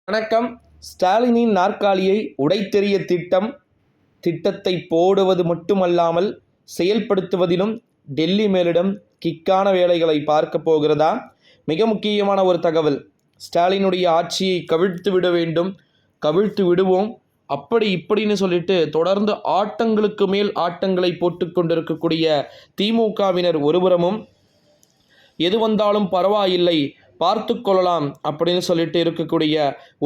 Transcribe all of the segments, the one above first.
வணக்கம். ஸ்டாலினின் நாற்காலியை உடைத்தெறிய திட்டத்தை போடுவது மட்டுமல்லாமல் செயல்படுத்துவதிலும் டெல்லி மேலிடம் கிக்கான வேலைகளை பார்க்க போகிறதா? மிக முக்கியமான ஒரு தகவல். ஸ்டாலினுடைய ஆட்சியை கவிழ்த்து விட வேண்டும், கவிழ்த்து விடுவோம், அப்படி இப்படின்னு சொல்லிட்டு தொடர்ந்து ஆட்டங்களுக்கு மேல் ஆட்டங்களை போட்டு கொண்டிருக்கக்கூடிய திமுகவினர் ஒருபுறமும், எது வந்தாலும் பரவாயில்லை பார்த்து கொள்ளலாம் அப்படின்னு சொல்லிட்டு இருக்கக்கூடிய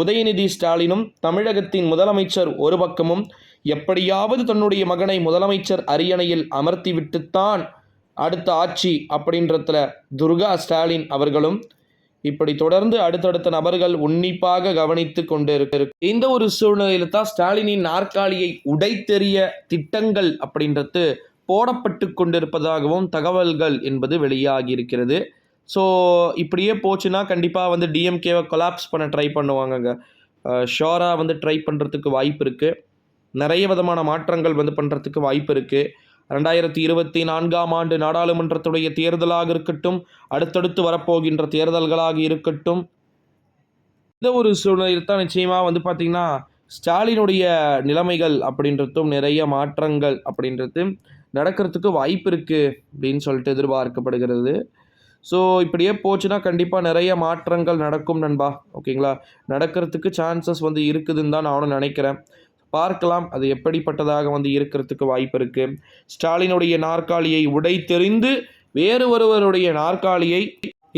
உதயநிதி ஸ்டாலினும் தமிழகத்தின் முதலமைச்சர் ஒரு பக்கமும், எப்படியாவது தன்னுடைய மகனை முதலமைச்சர் அரியணையில் அமர்த்திவிட்டுத்தான் அடுத்த ஆட்சி அப்படின்றதுல துர்கா ஸ்டாலின் அவர்களும் இப்படி தொடர்ந்து அடுத்தடுத்த நபர்கள் உன்னிப்பாக கவனித்து கொண்டு இந்த ஒரு சூழ்நிலையில தான் ஸ்டாலினின் நாற்காலியை உடைத்தெறிய திட்டங்கள் அப்படின்றது போடப்பட்டு கொண்டிருப்பதாகவும் தகவல்கள் என்பது வெளியாகி இருக்கிறது. ஸோ இப்படியே போச்சுன்னா கண்டிப்பாக டிஎம்கேவை கொலாப்ஸ் பண்ண ட்ரை பண்ணுவாங்கங்க. ஷோராக ட்ரை பண்ணுறதுக்கு வாய்ப்பு இருக்குது. நிறைய விதமான மாற்றங்கள் பண்ணுறதுக்கு வாய்ப்பு இருக்குது. 2024ஆம் ஆண்டு நாடாளுமன்றத்துடைய தேர்தலாக இருக்கட்டும், அடுத்தடுத்து வரப்போகின்ற தேர்தல்களாக இருக்கட்டும், இந்த ஒரு சூழ்நிலையில் தான் நிச்சயமாக பார்த்திங்கன்னா ஸ்டாலினுடைய நிலைமைகள் அப்படின்றதும் நிறைய மாற்றங்கள் அப்படின்றது நடக்கிறதுக்கு வாய்ப்பு இருக்குது அப்படின்னு சொல்லிட்டு எதிர்பார்க்கப்படுகிறது. ஸோ இப்படியே போச்சுன்னா கண்டிப்பாக நிறைய மாற்றங்கள் நடக்கும் நண்பா. ஓகேங்களா? நடக்கிறதுக்கு சான்சஸ் இருக்குதுன்னு தான் நானும் நினைக்கிறேன். பார்க்கலாம் அது எப்படிப்பட்டதாக இருக்கிறதுக்கு வாய்ப்பு இருக்குது. ஸ்டாலினுடைய நாற்காலியை உடைத்தெறிந்து வேறு ஒருவருடைய நாற்காலியை,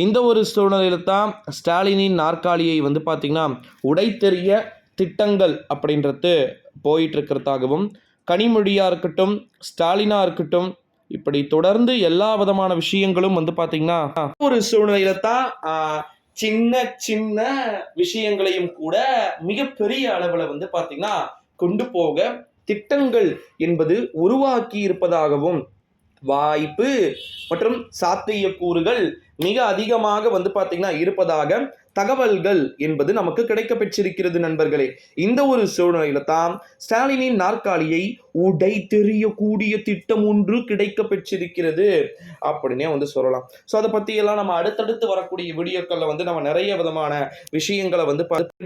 இந்த ஒரு சூழ்நிலையில் தான் ஸ்டாலினின் நாற்காலியை பார்த்திங்கன்னா உடைத்தெறிய திட்டங்கள் அப்படின்றது போயிட்டு இருக்கிறதாகவும், கனிமொழியாக இருக்கட்டும், ஸ்டாலினாக இருக்கட்டும், இப்படி தொடர்ந்து எல்லா விதமான விஷயங்களும் பார்த்தீங்கன்னா ஒரு சூழ்நிலையில தான் சின்ன சின்ன விஷயங்களையும் கூட மிகப்பெரிய அளவில் பார்த்தீங்கன்னா கொண்டு போக திட்டங்கள் என்பது உருவாக்கி இருப்பதாகவும், வாய்ப்பு மற்றும் சாத்தியக்கூறுகள் மிக அதிகமாக பார்த்தீங்கன்னா இருப்பதாக தகவல்கள் என்பது நமக்கு கிடைக்க பெற்றிருக்கிறது நண்பர்களே. இந்த ஒரு சூழ்நிலையில தான் ஸ்டாலினின் நாற்காலியை உடைத்தெறியக்கூடிய திட்டம் ஒன்று கிடைக்க பெற்றிருக்கிறது அப்படின்னே சொல்லலாம். ஸோ அதை பத்தி எல்லாம் நம்ம அடுத்தடுத்து வரக்கூடிய வீடியோக்கள்ல நம்ம நிறைய விதமான விஷயங்களை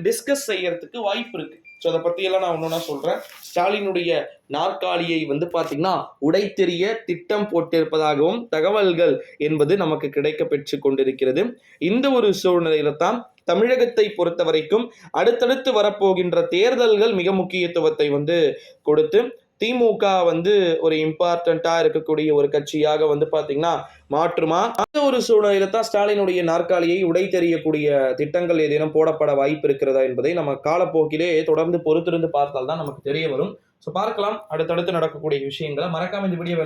டிஸ்கஸ் செய்யறதுக்கு வாய்ப்பு இருக்கு. ஸோ அதை பத்தி எல்லாம் நான் ஒன்னொன்னா சொல்றேன். ஸ்டாலினுடைய நாற்காலியை பார்த்தீங்கன்னா உடைத்தெறிய திட்டம் போட்டிருப்பதாகவும் தகவல்கள் என்பது நமக்கு கிடைக்க பெற்று கொண்டிருக்கிறது. இந்த ஒரு சூழ்நிலையில தான் தமிழகத்தை பொறுத்த வரைக்கும் அடுத்தடுத்து வரப்போகின்ற தேர்தல்கள் மிக முக்கியத்துவத்தை கொடுத்து திமுக ஒரு இம்பார்ட்டண்டா இருக்கக்கூடிய ஒரு கட்சியாக பார்த்தீங்கன்னா மாற்றுமா. அந்த ஒரு சூழ்நிலையில தான் ஸ்டாலினுடைய நாற்காலியை உடைத்தெறியக்கூடிய திட்டங்கள் ஏதேனும் போடப்பட வாய்ப்பு இருக்கிறதா என்பதை நம்ம காலப்போக்கிலே தொடர்ந்து பொறுத்திருந்து பார்த்தால் தான் நமக்கு தெரிய வரும். ஸோ பார்க்கலாம் அடுத்தடுத்து நடக்கக்கூடிய விஷயங்களை. மறக்காம இந்த வீடியோ